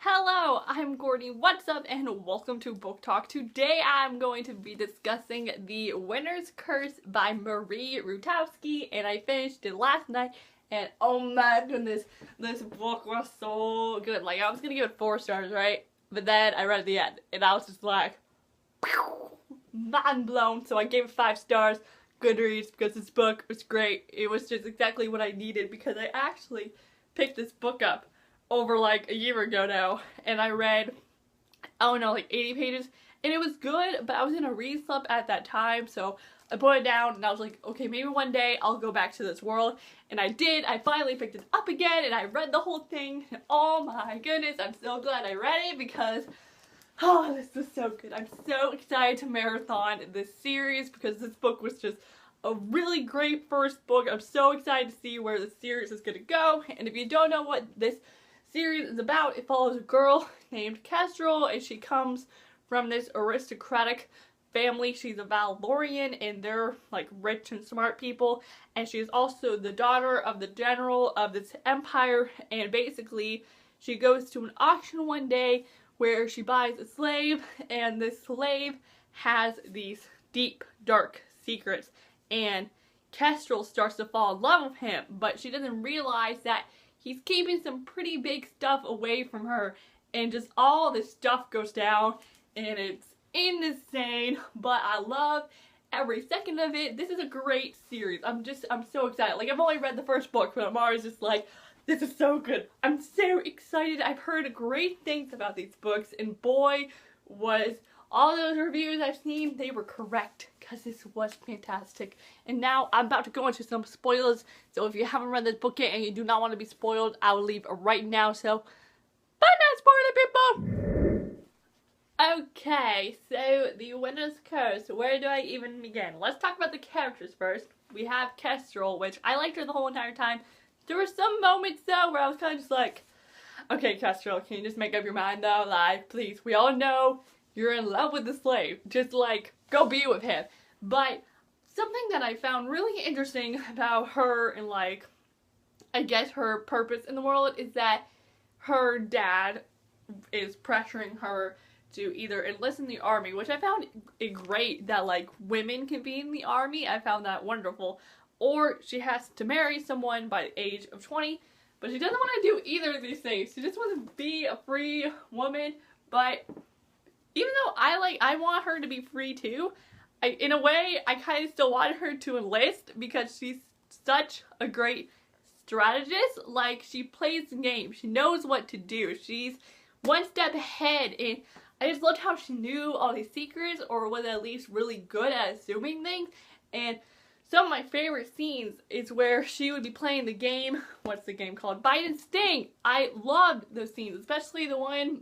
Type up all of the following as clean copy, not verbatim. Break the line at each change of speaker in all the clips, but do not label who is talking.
Hello, I'm Gordy. What's up, and welcome to Book Talk. Today I'm going to be discussing The Winner's Curse by Marie Rutkoski, and I finished it last night, and oh my goodness, this book was so good. Like, I was gonna give it 4 stars, right? But then I read the end, and I was just like, mind blown, so I gave it 5 stars. GOODREADS, because this book was great. It was just exactly what I needed, because I actually picked this book up over like a year ago now, and I read, I don't know, like 80 pages, and it was good, but I was in a read slump at that time, so I put it down, and I was like, okay, maybe one day I'll go back to this world, and I did. I finally picked it up again, and I read the whole thing, and oh my goodness, I'm so glad I read it, because oh, this was so good. I'm so excited to marathon this series, because this book was just a really great first book. I'm so excited to see where the series is going to go, and if you don't know what this series is about, it follows a girl named Kestrel, and she comes from this aristocratic family. She's a Valorian, and they're like rich and smart people, and she's also the daughter of the general of this empire, and basically she goes to an auction one day where she buys a slave, and this slave has these deep, dark secrets, and Kestrel starts to fall in love with him, but she doesn't realize that he's keeping some pretty big stuff away from her, and just all this stuff goes down, and it's insane, but I love every second of it. This is a great series. I'm so excited. Like, I've only read the first book, but I'm always just like, this is so good. I'm so excited. I've heard great things about these books, and boy, was all those reviews I've seen, they were correct, because this was fantastic. And now I'm about to go into some spoilers, so if you haven't read this book yet and you do not want to be spoiled, I will leave right now, so bye now, spoiler people! Okay, so The Winner's Curse, where do I even begin? Let's talk about the characters first. We have Kestrel, which I liked her the whole entire time. There were some moments, though, where I was kind of just like, okay, Kestrel, can you just make up your mind, though? Like, please, we all know you're in love with the slave. Just, like, go be with him. But something that I found really interesting about her and, like, I guess her purpose in the world is that her dad is pressuring her to either enlist in the army, which I found it great that, like, women can be in the army. I found that wonderful. Or she has to marry someone by the age of 20, but she doesn't want to do either of these things. She just wants to be a free woman, but even though I want her to be free too, in a way, I kind of still want her to enlist, because she's such a great strategist. Like, she plays the game. She knows what to do. She's one step ahead, and I just loved how she knew all these secrets, or was at least really good at assuming things. And some of my favorite scenes is where she would be playing the game, what's the game called? Bite and Sting! I loved those scenes, especially the one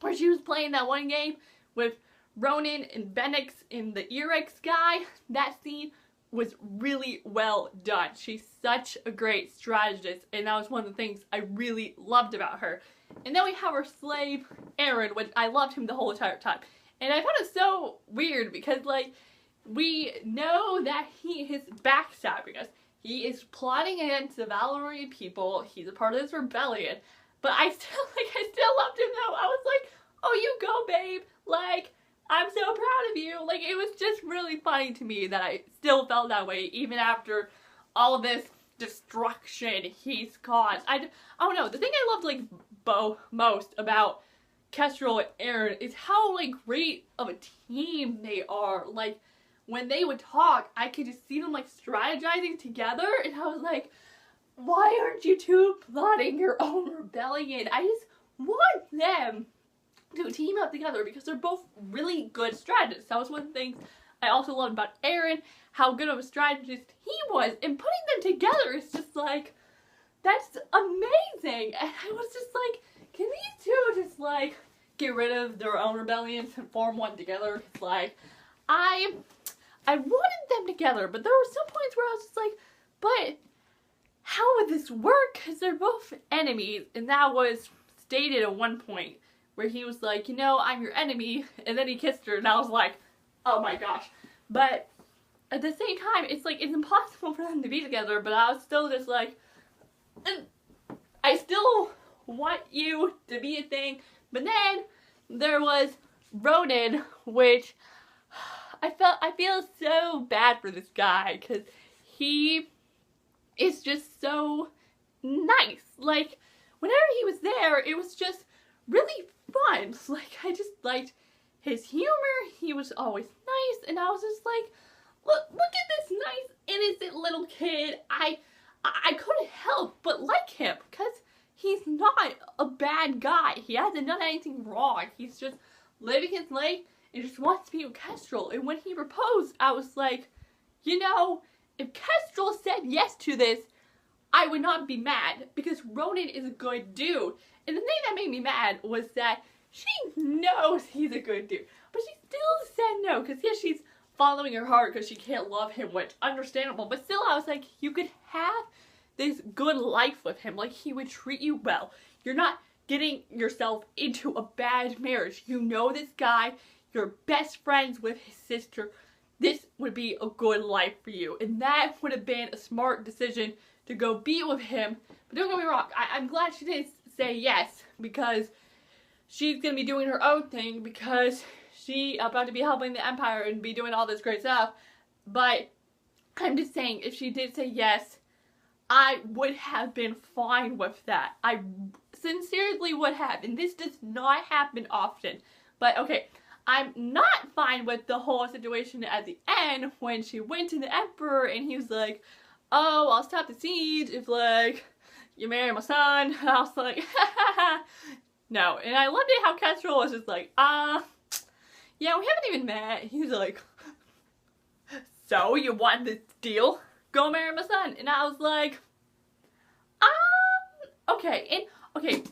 where she was playing that one game with Ronan and Benix in the Erex guy. That scene was really well done. She's such a great strategist, and that was one of the things I really loved about her. And then we have her slave, Aaron, which I loved him the whole entire time. And I found it so weird, because, like, we know that he is backstabbing us. He is plotting against the Valorian people. He's a part of this rebellion. But I still loved him though. I was like, oh, you go, babe. Like, I'm so proud of you. Like, it was just really funny to me that I still felt that way, even after all of this destruction he's caused. I don't know. The thing I loved, like, most about Kestrel and Aaron is how, like, great of a team they are. Like, when they would talk, I could just see them, like, strategizing together, and I was like, why aren't you two plotting your own rebellion? I just want them to team up together, because they're both really good strategists. That was one of the things I also loved about Aaron, how good of a strategist he was, and putting them together is just like, that's amazing. And I was just like, can these two just, like, get rid of their own rebellions and form one together? It's like, I wanted them together, but there were some points where I was just like, but how would this work? Because they're both enemies, and that was stated at one point where he was like, you know, I'm your enemy, and then he kissed her, and I was like, oh my gosh. But at the same time, it's like, it's impossible for them to be together, but I was still just like, I still want you to be a thing. But then there was Ronan, which I feel so bad for this guy because he is just so nice. Like, whenever he was there, it was just really fun. Like, I just liked his humor. He was always nice, and I was just like, look at this nice, innocent little kid. I couldn't help but like him because he's not a bad guy. He hasn't done anything wrong. He's just living his life and just wants to be with Kestrel. And when he proposed, I was like, you know, if Kestrel said yes to this, I would not be mad because Ronan is a good dude. And the thing that made me mad was that she knows he's a good dude, but she still said no because, yes, she's following her heart because she can't love him, which understandable, but still I was like, you could have this good life with him. Like, he would treat you well. You're not getting yourself into a bad marriage. You know this guy, you're best friends with his sister. This would be a good life for you, and that would have been a smart decision to go be with him. But don't get me wrong, I'm glad she didn't say yes, because she's gonna be doing her own thing because she about to be helping the Empire and be doing all this great stuff. But I'm just saying, if she did say yes, I would have been fine with that. I sincerely would have, and this does not happen often. But okay, I'm not fine with the whole situation at the end when she went to the Emperor and he was like, oh, I'll stop the siege if, like, you marry my son. And I was like, ha ha ha. No. And I loved it how Kestrel was just like, yeah, we haven't even met. He was like, so you want this deal? Go marry my son. And I was like, okay. And, okay,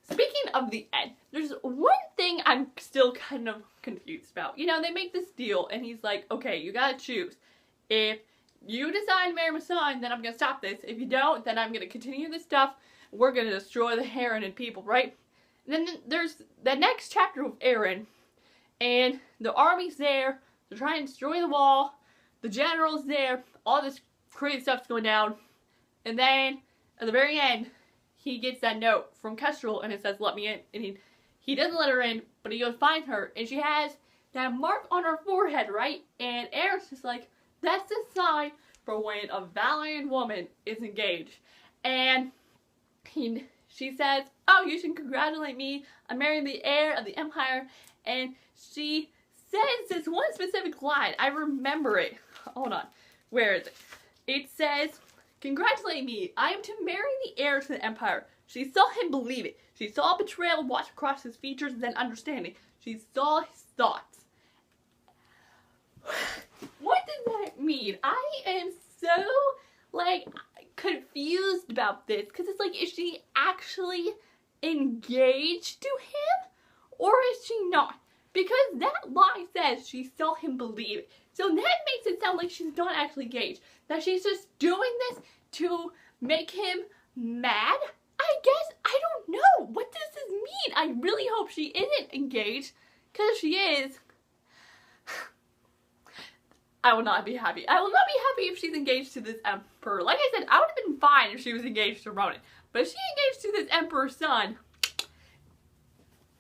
speaking of the end, there's one thing I'm still kind of confused about. You know, they make this deal, and he's like, okay, you gotta choose. If you decide to marry my son, then I'm gonna stop this. If you don't, then I'm gonna continue this stuff. We're gonna destroy the Heron and people, right? And then there's the next chapter with Aaron, and the army's there. They're trying to destroy the wall. The general's there. All this crazy stuff's going down. And then, at the very end, he gets that note from Kestrel, and it says, let me in. And he doesn't let her in, but he goes find her, and she has that mark on her forehead, right? And Aaron's just like, that's the sign for when a valiant woman is engaged. And she says, oh, you should congratulate me. I'm marrying the heir of the Empire. And she says this one specific line. I remember it. Hold on. Where is it? It says, congratulate me. I am to marry the heir to the Empire. She saw him believe it. She saw betrayal watch across his features and then understanding. She saw his thoughts. What does that mean? I am so, like, confused about this. Because it's like, is she actually engaged to him? Or is she not? Because that line says she saw him believe it. So that makes it sound like she's not actually engaged. That she's just doing this to make him mad? I guess, I don't know. What does this mean? I really hope she isn't engaged. Because if she is, I will not be happy. I will not be happy if she's engaged to this Emperor. Like I said, I would have been fine if she was engaged to Ronan. But if she's engaged to this Emperor's son,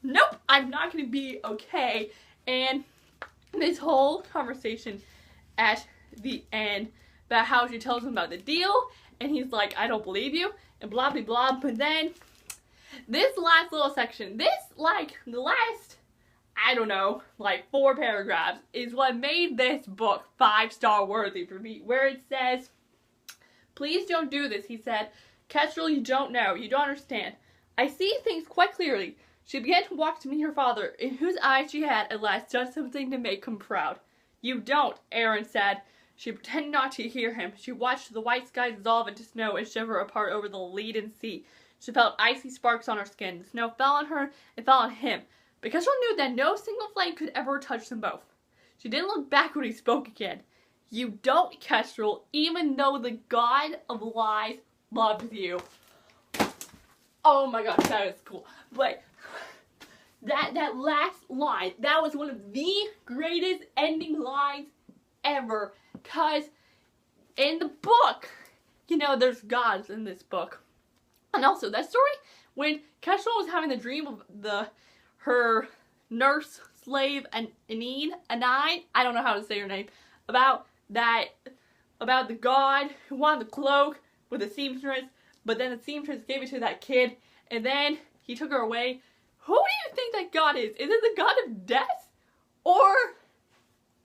nope, I'm not going to be okay. And this whole conversation at the end about how she tells him about the deal, and he's like, I don't believe you, and blah, blah, blah. But then, this last little section, this, like, the last, I don't know, like 4 paragraphs, is what made this book 5-star worthy for me, where it says, please don't do this, he said. Kestrel, you don't know, you don't understand. I see things quite clearly. She began to walk to meet her father, in whose eyes she had, at last, done something to make him proud. You don't, Aaron said. She pretended not to hear him. She watched the white sky dissolve into snow and shiver apart over the leaden sea. She felt icy sparks on her skin. The snow fell on her and fell on him, but Kestrel knew that no single flame could ever touch them both. She didn't look back when he spoke again. You don't, Kestrel, even though the god of lies loves you. Oh my gosh, that is cool. But that last line, that was one of the greatest ending lines ever. Because in the book, you know, there's gods in this book. And also, that story when Kestrel was having the dream of her nurse slave Anine, I don't know how to say her name, about the god who wanted the cloak with the seamstress, but then the seamstress gave it to that kid, and then he took her away. Who do you think that god is? Is it the god of death? Or,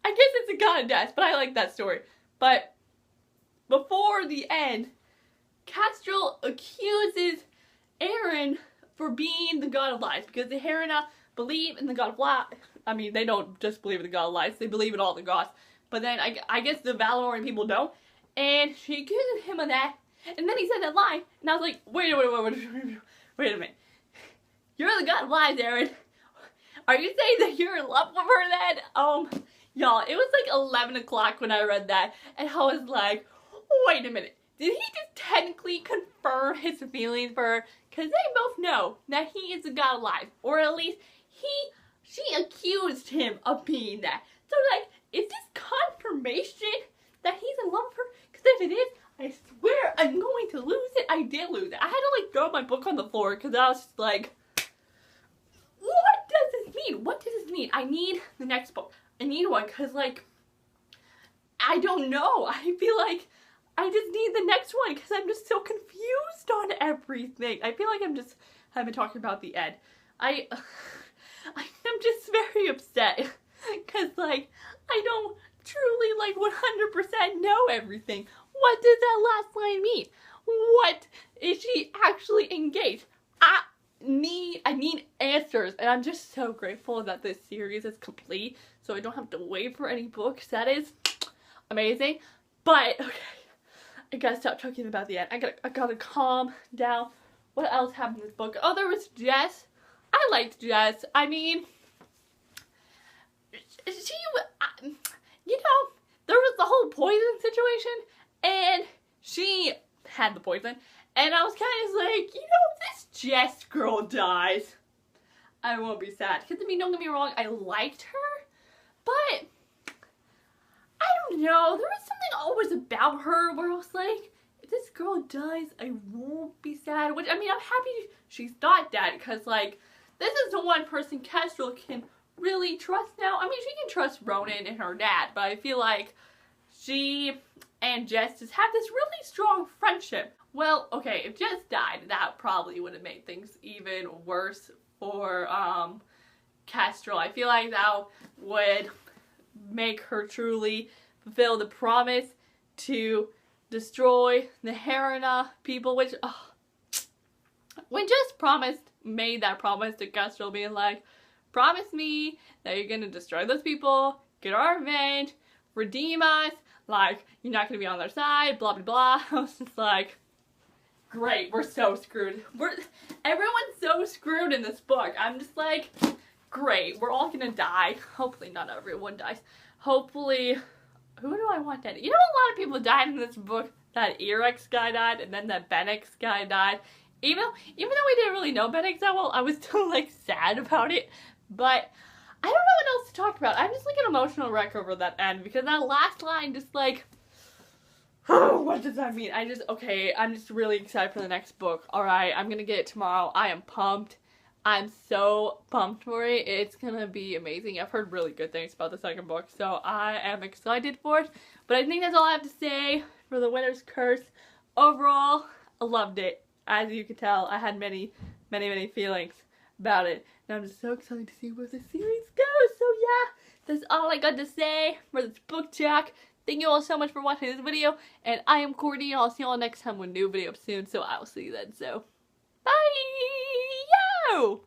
I guess it's the god of death, but I like that story. But before the end, Kestrel accuses Aaron for being the god of lies, because the Herina believe in the god of lies. I mean, they don't just believe in the god of lies, they believe in all the gods. But then, I guess the Valorian people don't. And she accuses him of that, and then he said that lie, and I was like, wait a minute. You're the god of lies, Aaron. Are you saying that you're in love with her then? Y'all, it was like 11 o'clock when I read that, and I was like, wait a minute. Did he just technically confirm his feelings for her? Because they both know that he is the god of lies. Or at least, she accused him of being that. So like, is this confirmation that he's in love with her? Because if it is, I swear I'm going to lose it. I did lose it. I had to like throw my book on the floor because I was just like, what does this mean? What does this mean? I need the next book. I need one because like, I don't know. I feel like I just need the next one because I'm just so confused on everything. I feel like I've been talking about the end. I'm just very upset because like, I don't truly like 100% know everything. What does that last line mean? What is she actually engaged? I need answers, and I'm just so grateful that this series is complete, so I don't have to wait for any books. That is amazing. But okay, I gotta stop talking about the end. I gotta calm down. What else happened in this book? Oh, there was Jess. I liked Jess. I mean, you know, there was the whole poison situation, and she had the poison, and I was kind of like, you know, if this Jess girl dies, I won't be sad. Because, I mean, don't get me wrong, I liked her, but I don't know, there was something always about her where I was like, if this girl dies, I won't be sad. Which, I mean, I'm happy she's not dead, because, like, this is the one person Kestrel can really trust now. I mean, she can trust Ronan and her dad, but I feel like she and Jess just have this really strong friendship. Well, okay, if Jess died, that probably would have made things even worse for Kestrel. I feel like that would make her truly fulfill the promise to destroy the Herina people, which when Jess made that promise to Kestrel, being like, promise me that you're gonna destroy those people, get our revenge, redeem us, like, you're not gonna be on their side, blah blah blah. I was just like, great, we're so screwed. Everyone's so screwed in this book. I'm just like, great, we're all gonna die. Hopefully not everyone dies. Hopefully, who do I want dead? You know, a lot of people died in this book. That Erex guy died, and then that Benix guy died. Even though we didn't really know Benix that well, I was still like sad about it. But I don't know what else to talk about. I'm just like an emotional wreck over that end, because that last line just like, oh, what does that mean? I'm just really excited for the next book. Alright, I'm gonna get it tomorrow. I am pumped. I'm so pumped for it. It's gonna be amazing. I've heard really good things about the second book, so I am excited for it. But I think that's all I have to say for The Winter's Curse. Overall, I loved it. As you can tell, I had many feelings about it. And I'm just so excited to see where the series goes. So yeah, that's all I got to say for this book talk. Thank you all so much for watching this video. And I am Courtney, and I'll see you all next time with a new video soon. So I will see you then. So, bye! Yo!